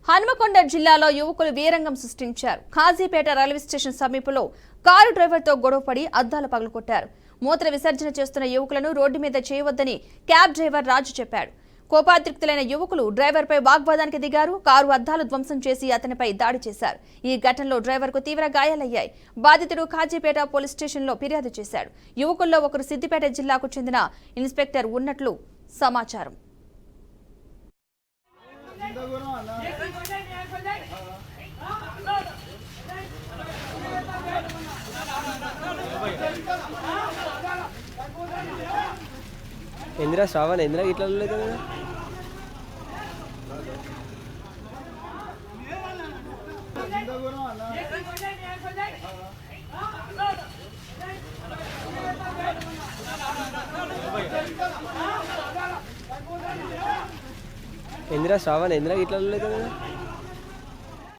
హనుమకొండ జిల్లాలో యువకులు వీరంగం సృష్టించారు. కాజీపేట రైల్వే స్టేషన్ సమీపంలో కారు డ్రైవర్తో గొడవపడి అద్దాలు పగలగొట్టారు. మూత్ర విసర్జన చేస్తున్న యువకులను రోడ్డు మీద చేయవద్దని క్యాబ్ డ్రైవర్ రాజు చెప్పాడు. కోపాద్రిక్తులైన యువకులు డ్రైవర్పై వాగ్వాదానికి దిగారు. కారు అద్దాలు ధ్వంసం చేసి అతనిపై దాడి చేశారు. ఈ ఘటనలో డ్రైవర్కు తీవ్ర గాయాలయ్యాయి. బాధితుడు కాజీపేట పోలీస్ స్టేషన్లో ఫిర్యాదు చేశాడు. యువకుల్లో ఒకరు సిద్దిపేట జిల్లాకు చెందిన ఇన్స్పెక్టర్ ఉన్నట్లు సమాచారం. इंदिरा श्रावण इंदिरा इट्ला इंदिरा श्रावण इंदिरा इट्ला